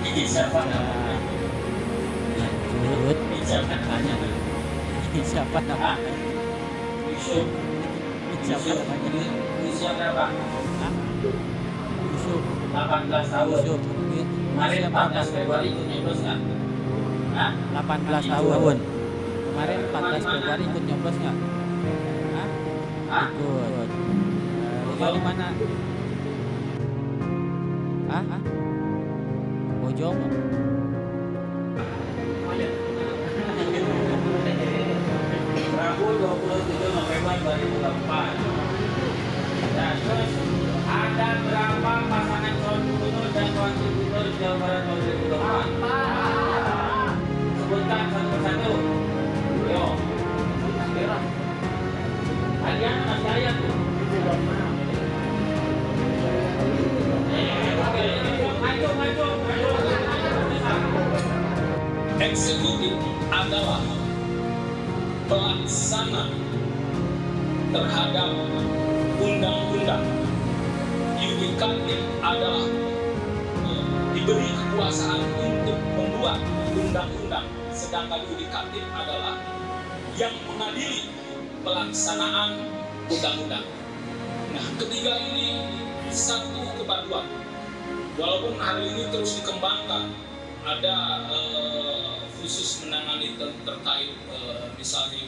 Siapa namanya? Lanjut. Siapa namanya? Siapa Ah, namanya? Yusuf. Siapa Yusuf. namanya? Usia berapa? Hah? Yusuf. 18 tahun. Yusuf. Kemarin Usia 14 berapa? Februari ikut nyoblos nggak? Hah? 18 tahun. Kemarin 14 Februari ikut nyoblos nggak? Hah? Hah? Ikut. Rumah di mana? Hah? Bojong. Rabu 27 November 2004. Dan terus ada berapa pasangan calon gubernur dan wakil gubernur Jawa Barat 2024? Sebutkan satu persatu. Yo. Kalian masih ayat tuh. Maju. Eksekutif adalah pelaksana terhadap undang-undang. Yudikatif adalah diberi kekuasaan untuk membuat undang-undang, sedangkan yudikatif adalah yang mengadili pelaksanaan undang-undang. Nah, ketiga ini satu kepaduan. Walaupun hari ini terus dikembangkan, ada khusus menangani terkait misalnya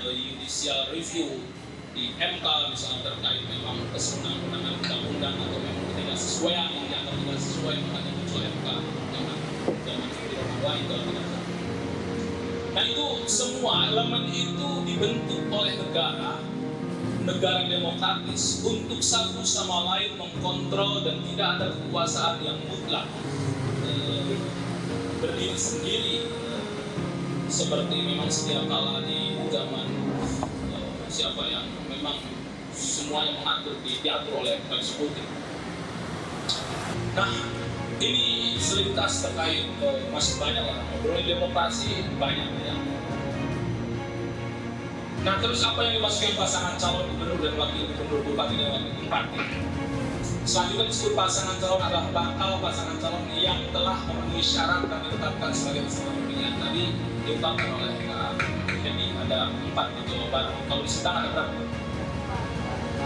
judicial review di MK, misalnya terkait memang kesenangan undang-undang atau memang ketidaksesuaian yang dianggap tidak sesuai, makanya muncul MK jangan tidak itu tidak. Nah, itu semua elemen itu dibentuk oleh negara demokratis untuk satu sama lain mengkontrol dan tidak ada kekuasaan yang mutlak berdiri sendiri seperti memang setiap kala di zaman siapa yang memang semua yang mengatur diatur oleh eksekutif. Nah, ini selintas terkait masih banyak lah ngobrolin demokrasi banyak ya. Nah, terus apa yang dimaksudkan pasangan calon gubernur dan wakil gubernur, bupati dan wakil bupati? Selanjutnya disebut pasangan calon adalah bakal pasangan calon yang telah memenuhi syarat dan ditetapkan sebagai peserta pemilihan. Tadi diungkapkan oleh Hendy ada 4 di Jawa Barat. Kalau di Sintang ada berapa?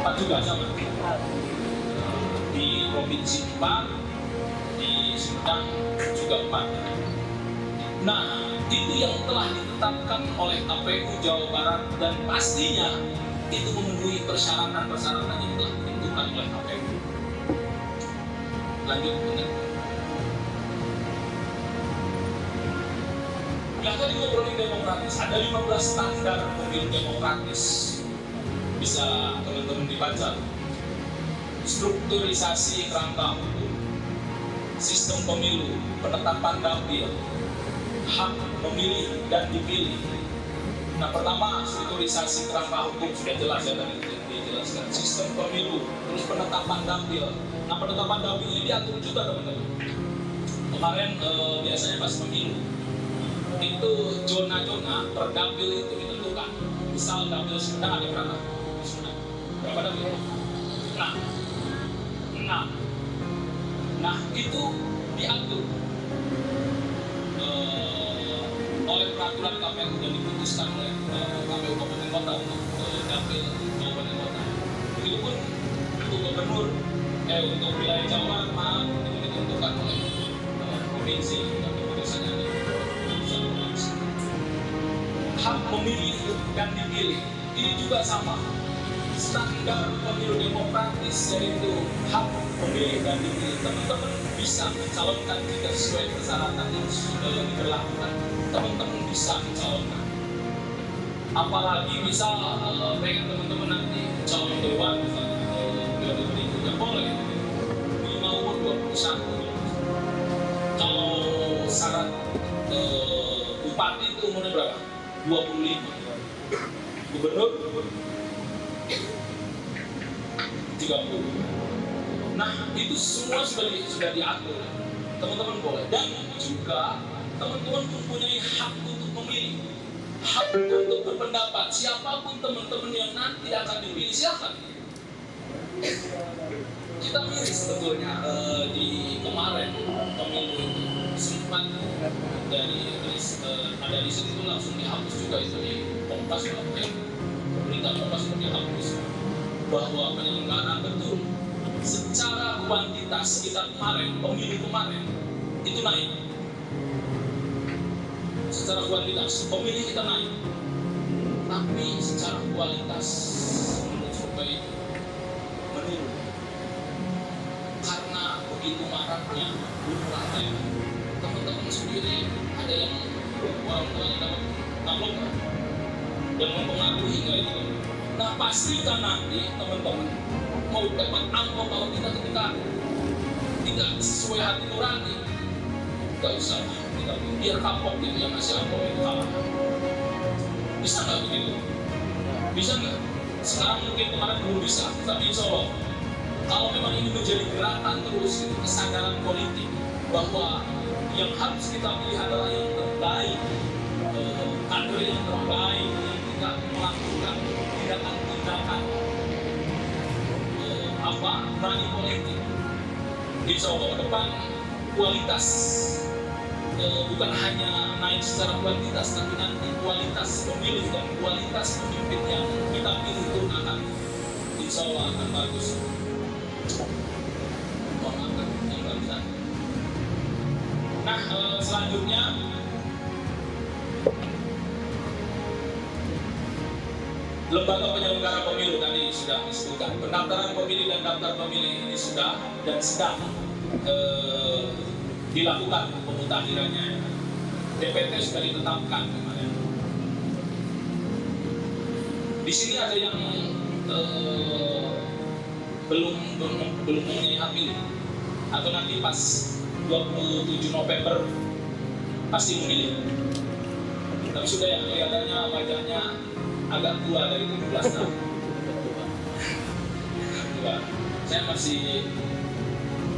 4 juga sama. Di provinsi 4, di Sintang juga 4. Nah, itu yang telah ditetapkan oleh KPU Jawa Barat dan pastinya itu memenuhi persyaratan-persyaratan yang telah ditentukan oleh KPU. Lanjut. Nah, tadi ngobrolin demokratis, ada 15 standar pemilu demokratis. Bisa teman-teman dibaca. Strukturisasi kerangka hukum, sistem pemilu, penetapan dapil, hak memilih dan dipilih. Nah, pertama strukturisasi kerangka hukum sudah jelas ya tadi dijelaskan. Sistem pemilu, terus penetapan dapil. Nah, penetapan dapil ini diatur juga teman-teman. Kemarin biasanya pas pemilu itu zona-zona per dapil itu ditentukan. Misal dapil Sumedang ada berapa? Berapa dapil? Nah, itu diatur oleh peraturan KPU dan diputuskan oleh KPU Kabupaten Kota untuk dapil Kabupaten Kota. Begitupun untuk gubernur, untuk wilayah Jawa Barat itu ditentukan oleh provinsi dan keputusannya di keputusan provinsi. Hak memilih dan dipilih ini juga sama. Standar pemilu demokratis yaitu hak memilih dan dipilih. Teman-teman bisa mencalonkan jika sesuai persyaratan yang sudah diberlakukan. Teman-teman bisa mencalonkan. Apalagi misal pengen teman-teman nanti calon dewan misalnya periode berikutnya boleh minimal umur 21. Kalau syarat bupati itu umurnya berapa? 25. Gubernur 30. Nah, itu semua sudah diatur. Teman-teman boleh. Dan juga teman-teman mempunyai hak untuk memilih, hak untuk berpendapat. Siapapun teman-teman yang nanti akan dipilih, silakan. Kita miris sebetulnya di kemarin pemilu itu ada di situ langsung dihapus juga itu di Kompas, berita Kompas itu dihapus bahwa penyelenggaraan betul secara kuantitas kita kemarin, pemilu kemarin itu naik. Secara kuantitas pemilih kita naik, tapi secara kualitas menurut survei itu menurun karena begitu maraknya bunuh rata. Teman-teman sendiri ada yang orang tuanya dapat amplop dan mempengaruhi kayak gitu. Nah pastikan nanti teman-teman mau dapat amplop kalau kita ketika tidak sesuai hati nurani, nggak usah kita biar kapok gitu yang ngasih amplop itu kalah. Bisa nggak begitu? Bisa nggak? Sekarang mungkin kemarin belum bisa, tapi insya Allah kalau memang ini menjadi gerakan terus itu kesadaran politik bahwa yang harus kita pilih adalah yang terbaik, kader yang terbaik yang tidak melakukan tindakan-tindakan money politik. Insya Allah ke depan kualitas bukan hanya naik secara kuantitas, tapi nanti kualitas pemilih dan kualitas pemimpin yang kita pilih itu akan insya Allah akan bagus. Nah, selanjutnya lembaga penyelenggara pemilu tadi sudah disebutkan. Pendaftaran pemilih dan daftar pemilih ini sudah dan sedang dilakukan pemutakhirannya. DPT sudah ditetapkan kemarin. Di sini ada yang belum mempunyai hak pilih atau nanti pas 27 November pasti memilih. Tapi sudah ya, kelihatannya wajahnya agak tua dari 17 tahun. Saya masih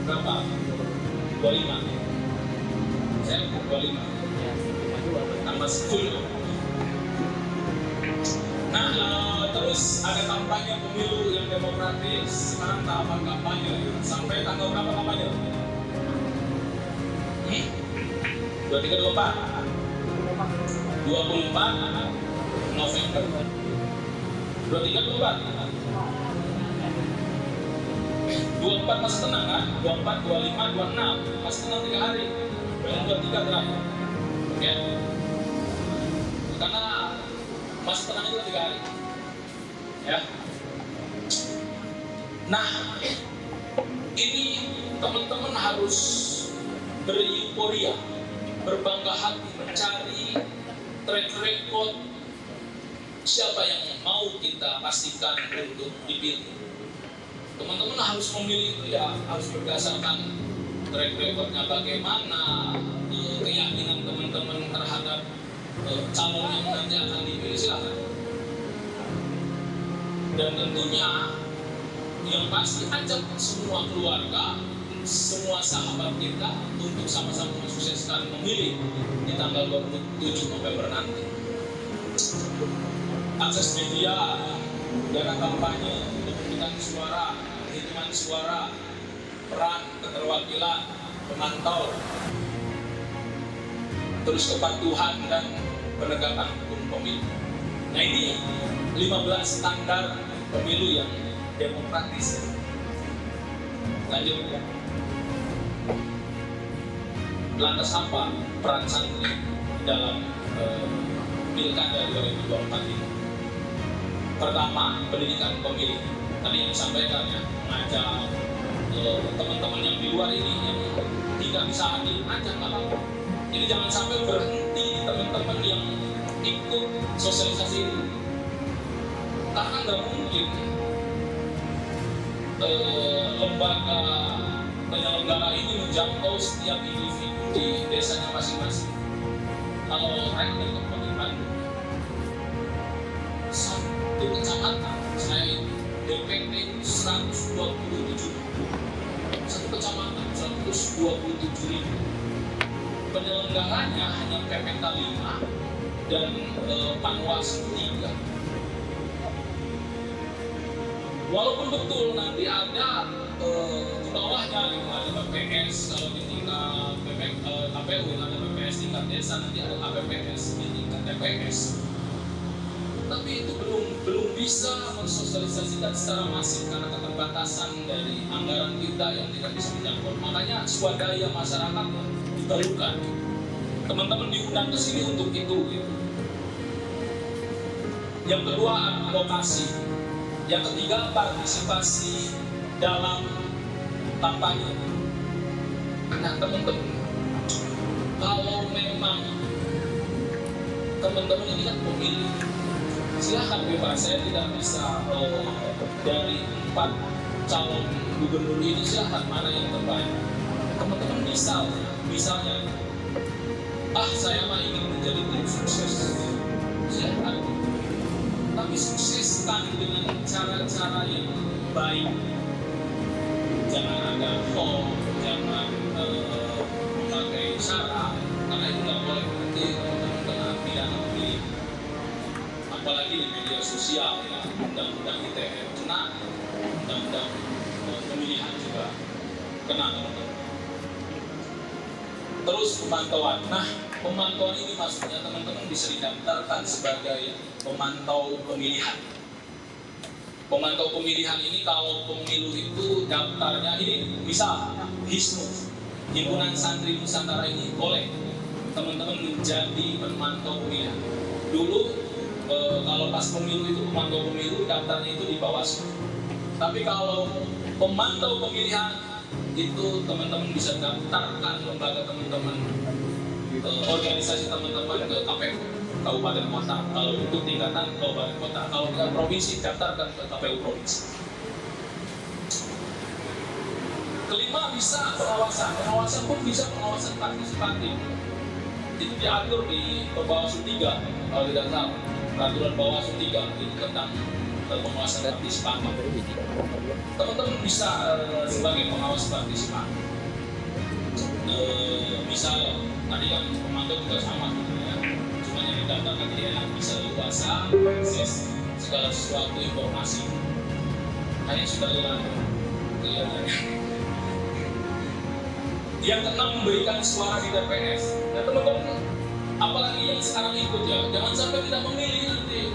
berapa? 25. Saya 25. Tambah 10. Nah, terus ada kampanye pemilu yang demokratis. Sekarang tahapan kampanye sampai tanggal berapa kampanye? 23-24 November 23-24 masih tenang kan? 24, 25, 26 masih tenang 3 hari. Yang 23 terakhir. Oke? Karena masih tenang itu 3 hari. Ya. Nah, ini teman-teman harus beryuforia, berbangga hati mencari track record siapa yang mau kita pastikan untuk dipilih. Teman-teman harus memilih itu ya harus berdasarkan track recordnya bagaimana, keyakinan teman-teman terhadap calon yang nanti akan dipilih, silakan. Dan tentunya yang pasti ajak semua keluarga, semua sahabat kita untuk sama-sama mensukseskan memilih di tanggal 27 November nanti. Akses media, dana kampanye, pemilihan suara, penghitungan suara, peran keterwakilan, pemantau, terus kepatuhan dan penegakan hukum pemilu. Nah ini 15 standar pemilu yang demokratis. Lanjut ya. Lantas apa peran santri dalam pilkada 2024 ini? Pertama, pendidikan pemilih. Tadi yang disampaikan ya, mengajak teman-teman yang di luar ini yang tidak bisa hadir, ajak nggak apa-apa. Jadi jangan sampai berhenti teman-teman yang ikut sosialisasi ini. Karena nggak mungkin lembaga penyelenggara ini menjangkau setiap individu di desanya masing-masing. Kalau saya dari Kabupaten Bandung, satu kecamatan saya DPT 127, satu kecamatan 127.000. Penyelenggaranya hanya PPK 5 dan Panwas 3. Walaupun betul nanti ada di bawahnya gitu, ada BPS kalau di tingkat KPU, ada BPS tingkat desa nanti ada KPPS di tingkat TPS. Tapi itu belum bisa mensosialisasikan secara masif karena keterbatasan dari anggaran kita yang tidak bisa menjangkau. Makanya swadaya masyarakat diperlukan. Teman-teman diundang ke sini untuk itu. Gitu. Yang kedua, advokasi. Yang ketiga, partisipasi dalam kampanye. Nah, teman-teman, kalau memang teman-teman ini kan pemilih, silahkan bebas. Saya tidak bisa dari 4 calon gubernur ini silahkan mana yang terbaik. Teman-teman misalnya, saya mah ingin menjadi tim sukses. Silahkan. Tapi sukseskan dengan cara-cara yang baik. Jangan ada hoax, jangan memakai syarat, karena itu nggak boleh, nanti teman-teman kena pidana pemilih. Apalagi di media sosial ya, undang-undang ITE kena, undang-undang pemilihan juga kena, teman-teman. Terus pemantauan. Nah, pemantauan ini maksudnya teman-teman bisa didaftarkan sebagai pemantau pemilihan. Pemantau pemilihan ini kalau pemilu itu daftarnya ini bisa HISNU, Himpunan Santri Nusantara ini boleh teman-teman menjadi pemantau pemilihan. Dulu kalau pas pemilu itu pemantau pemilu daftarnya itu di Bawaslu. Tapi kalau pemantau pemilihan itu teman-teman bisa daftarkan lembaga teman-teman, organisasi teman-teman ke KPU Kabupaten Kota. Kalau untuk tingkatan Kabupaten Kota, kalau ke provinsi daftarkan ke KPU provinsi. Kelima, bisa pengawasan. Pengawasan pun bisa pengawasan partisipatif. Itu diatur di Bawaslu 3 kalau tidak salah. Peraturan Bawaslu 3 itu tentang pengawasan partisipatif. Teman-teman bisa sebagai pengawas partisipatif. Misal tadi yang pemantau juga sama ya. Cuma yang didaftarkan dia yang bisa luasa akses segala sesuatu informasi. Hanya sudah hilang. Yang keenam, memberikan suara di TPS. Nah teman-teman, apalagi yang sekarang ikut ya, jangan sampai tidak memilih nanti.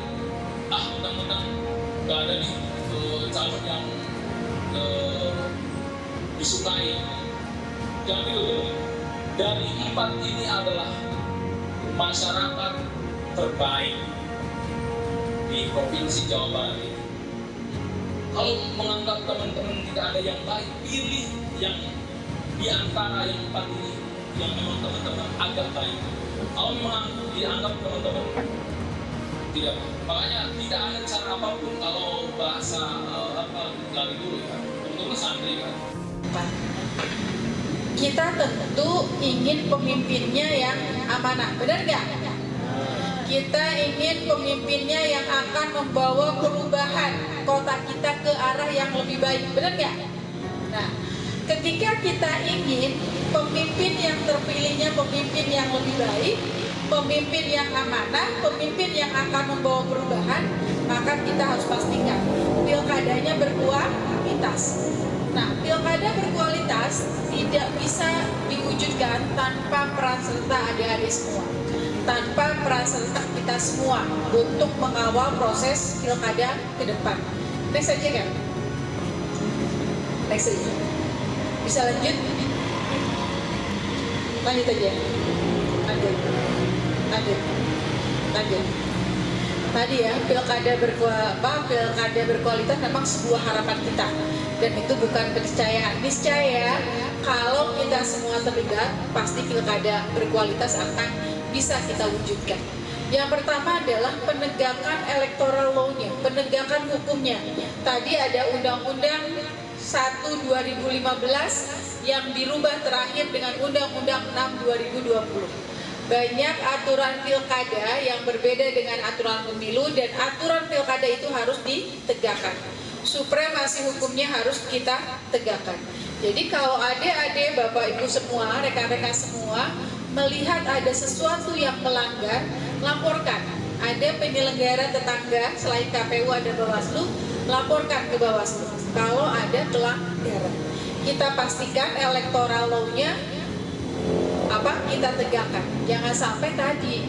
Mentang-mentang nggak ada nih calon yang disukai. Jangan itu. Dari 4 ini adalah masyarakat terbaik di Provinsi Jawa Barat ini. Kalau menganggap teman-teman tidak ada yang baik, pilih yang di antara yang 4 ini yang memang teman-teman agak baik. Kalau memang dianggap teman-teman tidak, makanya tidak ada cara apapun kalau bahasa dari dulu ya, teman-teman santri kan. Kita tentu ingin pemimpinnya yang amanah, benar nggak? Kita ingin pemimpinnya yang akan membawa perubahan kota kita ke arah yang lebih baik, benar nggak? Nah, ketika kita ingin pemimpin yang terpilihnya pemimpin yang lebih baik, pemimpin yang amanah, pemimpin yang akan membawa perubahan, maka kita harus pastikan pilkadanya berkualitas. Nah, pilkada berkualitas tidak bisa diwujudkan tanpa peran serta adik-adik semua, tanpa peran serta kita semua untuk mengawal proses pilkada ke depan. Next aja kan? Next aja. Bisa lanjut? Lanjut aja. Lanjut. Tadi ya, pilkada berkualitas memang sebuah harapan kita, dan itu bukan keniscayaan. Niscaya kalau kita semua terlibat, pasti pilkada berkualitas akan bisa kita wujudkan. Yang pertama adalah penegakan electoral law-nya, penegakan hukumnya. Tadi ada Undang-Undang 1/2015 yang dirubah terakhir dengan Undang-Undang 6/2020. Banyak aturan pilkada yang berbeda dengan aturan pemilu, dan aturan pilkada itu harus ditegakkan. Supremasi hukumnya harus kita tegakkan. Jadi kalau adik-adik, bapak ibu semua, rekan-rekan semua melihat ada sesuatu yang melanggar, laporkan. Ada penyelenggara tetangga, selain KPU ada Bawaslu, laporkan ke Bawaslu kalau ada pelanggaran. Kita pastikan electoral law-nya kita tegakkan. Jangan sampai tadi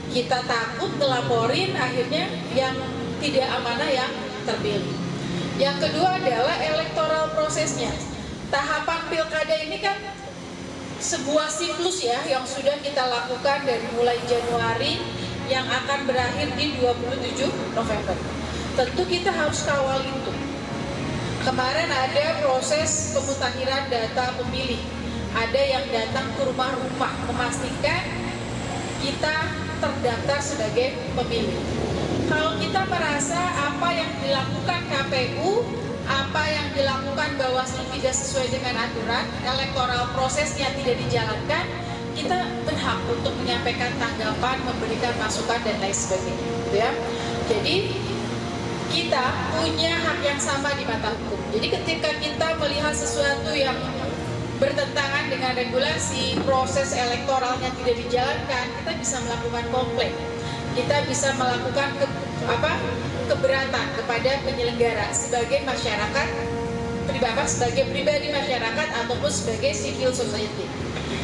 kita takut ngelaporin akhirnya yang tidak amanah yang terpilih. Yang kedua adalah elektoral prosesnya. Tahapan pilkada ini kan sebuah siklus ya yang sudah kita lakukan dari mulai Januari yang akan berakhir di 27 November. Tentu kita harus kawal itu. Kemarin ada proses pemutakhiran data pemilih. Ada yang datang ke rumah-rumah memastikan kita terdaftar sebagai pemilih. Kalau kita merasa apa yang dilakukan KPU, apa yang dilakukan Bawaslu tidak sesuai dengan aturan, elektoral prosesnya tidak dijalankan, kita berhak untuk menyampaikan tanggapan, memberikan masukan dan lain sebagainya, gitu ya. Jadi kita punya hak yang sama di mata hukum. Jadi ketika kita melihat sesuatu yang bertentangan dengan regulasi, proses elektoralnya tidak dijalankan, kita bisa melakukan komplain. Kita bisa melakukan keberatan kepada penyelenggara sebagai masyarakat sebagai pribadi masyarakat ataupun sebagai civil society.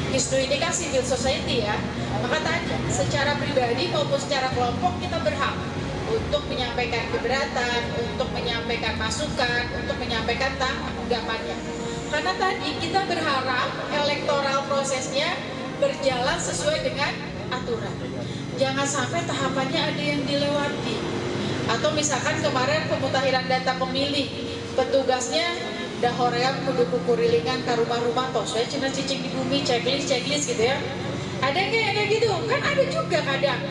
HISNU ini kan civil society ya, maka tadi secara pribadi maupun secara kelompok kita berhak untuk menyampaikan keberatan, untuk menyampaikan masukan, untuk menyampaikan tanggapannya. Karena tadi kita berharap elektoral prosesnya berjalan sesuai dengan aturan. Jangan sampai tahapannya ada yang dilewati. Atau misalkan kemarin pemutakhiran data pemilih, petugasnya dah hoream kudu kurilingan ke rumah-rumah toh saya cina cicing di bumi checklist gitu ya. Ada nggak yang kayak gitu? Kan ada juga kadang.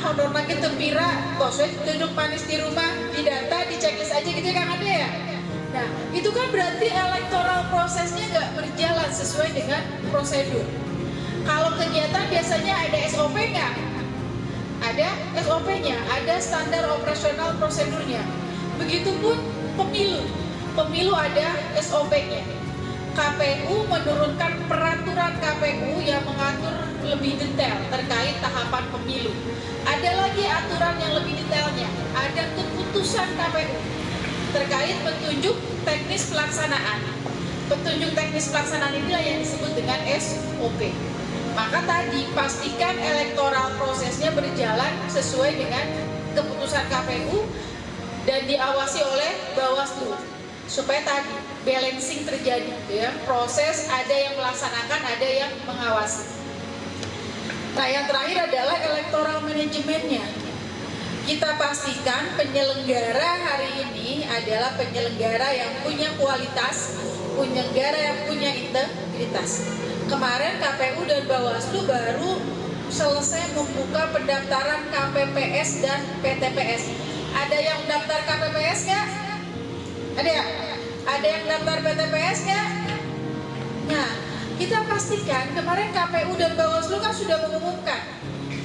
Honor makin tempira, toh saya duduk manis di rumah, di data, di checklist aja gitu kan ada ya. Nah, itu kan berarti elektoral prosesnya nggak berjalan sesuai dengan prosedur. Kalau kegiatan biasanya ada SOP nggak? Ada SOP-nya, ada standar operasional prosedurnya. Begitupun pemilu. Pemilu ada SOP-nya. KPU menurunkan peraturan KPU yang mengatur lebih detail terkait tahapan pemilu. Ada lagi aturan yang lebih detailnya. Ada keputusan KPU terkait petunjuk teknis pelaksanaan. Petunjuk teknis pelaksanaan inilah yang disebut dengan SOP. Maka tadi pastikan elektoral prosesnya berjalan sesuai dengan keputusan KPU dan diawasi oleh Bawaslu supaya tadi balancing terjadi, ya. Proses ada yang melaksanakan, ada yang mengawasi. Nah, yang terakhir adalah elektoral manajemennya. Kita pastikan penyelenggara hari ini adalah penyelenggara yang punya kualitas, penyelenggara yang punya integritas. Kemarin KPU dan Bawaslu baru selesai membuka pendaftaran KPPS dan PTPS. Ada yang daftar KPPS nggak? Ada ya? Ada yang daftar PTPS nggak? Nah, kita pastikan kemarin KPU dan Bawaslu kan sudah mengumumkan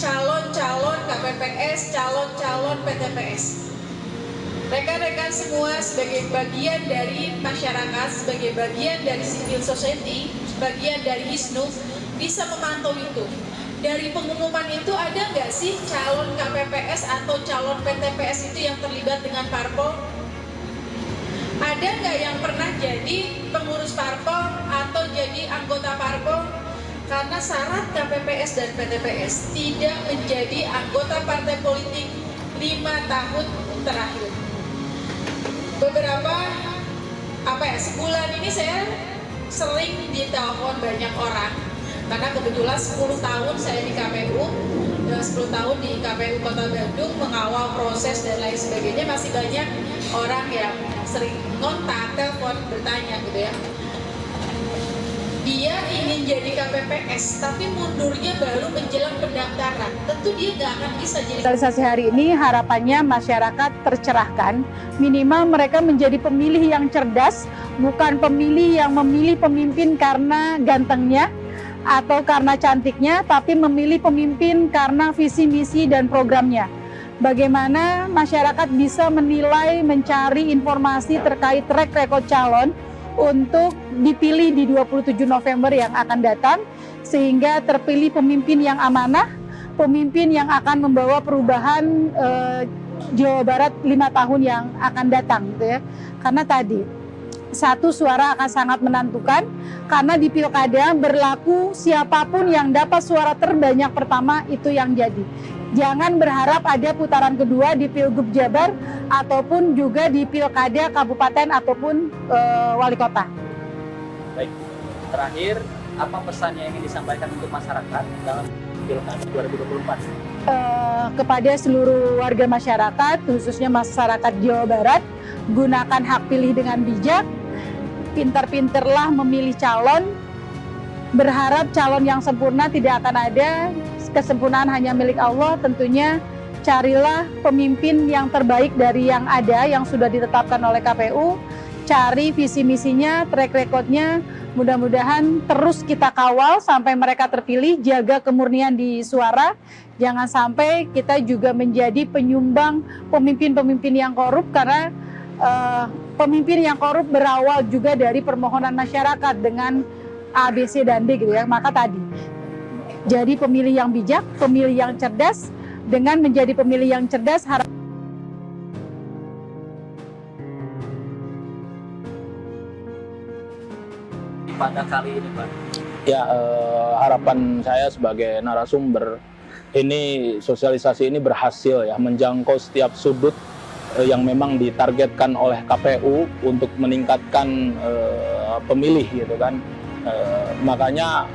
calon-calon KPPS, calon-calon PTPS. Rekan-rekan semua sebagai bagian dari masyarakat, sebagai bagian dari civil society, bagian dari HISNU bisa memantau itu. Dari pengumuman itu ada nggak sih calon KPPS atau calon PTPS itu yang terlibat dengan parpol? Ada nggak yang pernah jadi pengurus parpol atau jadi anggota parpol? Karena syarat KPPS dan PTPS tidak menjadi anggota partai politik 5 tahun terakhir. Beberapa sebulan ini saya sering ditelepon banyak orang karena kebetulan 10 tahun saya di KPU, 10 tahun di KPU Kota Bandung mengawal proses dan lain sebagainya, masih banyak orang yang sering ngontak, telepon, bertanya gitu ya. Dia ingin jadi KPPS, tapi mundurnya baru menjelang pendaftaran. Tentu dia nggak akan bisa jadi. Realisasi hari ini harapannya masyarakat tercerahkan, minimal mereka menjadi pemilih yang cerdas, bukan pemilih yang memilih pemimpin karena gantengnya atau karena cantiknya, tapi memilih pemimpin karena visi misi dan programnya. Bagaimana masyarakat bisa menilai, mencari informasi terkait track record calon untuk dipilih di 27 November yang akan datang, sehingga terpilih pemimpin yang amanah, pemimpin yang akan membawa perubahan Jawa Barat 5 tahun yang akan datang, gitu ya. Karena tadi satu suara akan sangat menentukan, karena di pilkada berlaku siapapun yang dapat suara terbanyak pertama itu yang jadi. Jangan berharap ada putaran kedua di Pilgub Jabar ataupun juga di pilkada kabupaten ataupun wali kota. Baik, terakhir apa pesan yang ingin disampaikan untuk masyarakat dalam pilkada 2024? Kepada seluruh warga masyarakat, khususnya masyarakat Jawa Barat, gunakan hak pilih dengan bijak, pintar-pintarlah memilih calon, berharap calon yang sempurna tidak akan ada, kesempurnaan hanya milik Allah. Tentunya carilah pemimpin yang terbaik dari yang ada, yang sudah ditetapkan oleh KPU, cari visi misinya, track recordnya, mudah-mudahan terus kita kawal sampai mereka terpilih, jaga kemurnian di suara, jangan sampai kita juga menjadi penyumbang pemimpin-pemimpin yang korup, karena pemimpin yang korup berawal juga dari permohonan masyarakat dengan A, B, C, dan D gitu ya. Maka tadi, jadi pemilih yang bijak, pemilih yang cerdas. Dengan menjadi pemilih yang cerdas, pada kali ini, Pak. Ya, harapan saya sebagai narasumber, ini sosialisasi ini berhasil ya, menjangkau setiap sudut yang memang ditargetkan oleh KPU untuk meningkatkan pemilih gitu kan. Makanya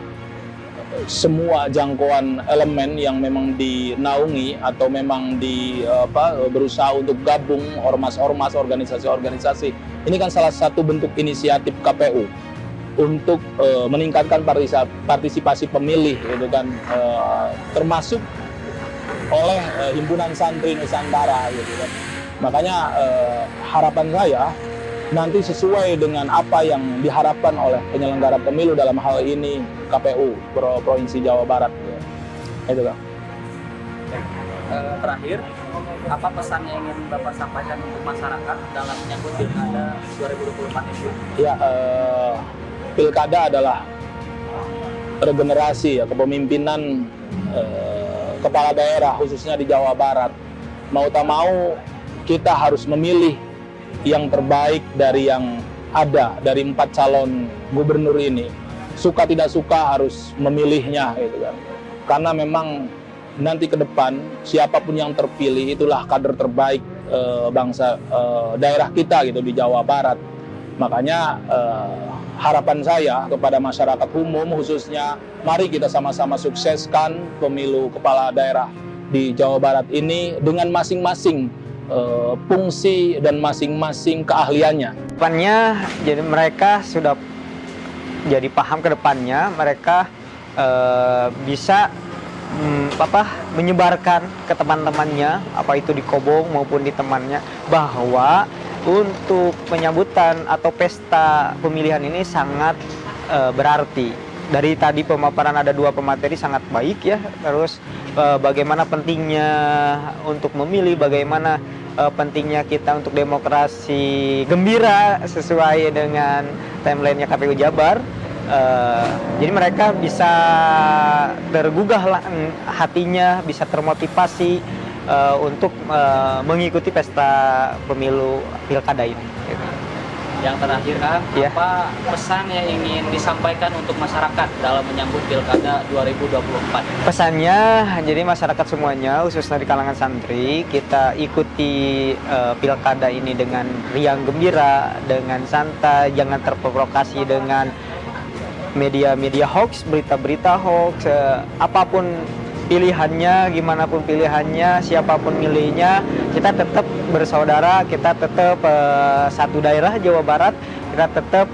semua jangkauan elemen yang memang dinaungi atau memang berusaha untuk gabung ormas-ormas, organisasi-organisasi, ini kan salah satu bentuk inisiatif KPU untuk meningkatkan partisipasi pemilih gitu kan, termasuk oleh Himpunan Santri Nusantara gitu kan. Makanya harapan saya nanti sesuai dengan apa yang diharapkan oleh penyelenggara pemilu, dalam hal ini KPU Provinsi Jawa Barat ya. Itu kan. Terakhir, apa pesan yang ingin Bapak sampaikan untuk masyarakat dalam menyambut pilkada 2024 ini? Ya, pilkada adalah regenerasi ya, kepemimpinan kepala daerah khususnya di Jawa Barat. Mau tak mau kita harus memilih yang terbaik dari yang ada, dari 4 calon gubernur ini. Suka tidak suka harus memilihnya gitu kan. Karena memang nanti ke depan siapapun yang terpilih itulah kader terbaik bangsa daerah kita gitu di Jawa Barat. Makanya harapan saya kepada masyarakat umum khususnya, mari kita sama-sama sukseskan pemilu kepala daerah di Jawa Barat ini dengan masing-masing fungsi dan masing-masing keahliannya. Depannya, jadi mereka sudah jadi paham ke depannya, mereka bisa menyebarkan ke teman-temannya, apa itu di Kobong maupun di temannya, bahwa untuk penyambutan atau pesta pemilihan ini sangat berarti. Dari tadi pemaparan ada 2 pemateri sangat baik ya, terus bagaimana pentingnya untuk memilih, bagaimana pentingnya kita untuk demokrasi gembira sesuai dengan timelinenya KPU Jabar. Jadi mereka bisa tergugah hatinya, bisa termotivasi untuk mengikuti pesta pemilu pilkada ini. Yang terakhir, Kang, Ya. apa pesan yang ingin disampaikan untuk masyarakat dalam menyambut pilkada 2024? Pesannya, jadi masyarakat semuanya, khususnya di kalangan santri, kita ikuti pilkada ini dengan riang gembira, dengan santai, jangan terprovokasi dengan media-media hoax, berita-berita hoax, apapun pilihannya, gimana pun pilihannya, siapapun milihnya, kita tetap bersaudara, kita tetap satu daerah Jawa Barat, kita tetap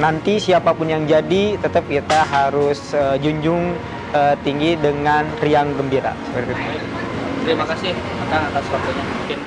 nanti siapapun yang jadi, tetap kita harus junjung tinggi dengan riang gembira. Terima kasih Kang atas waktunya. Mungkin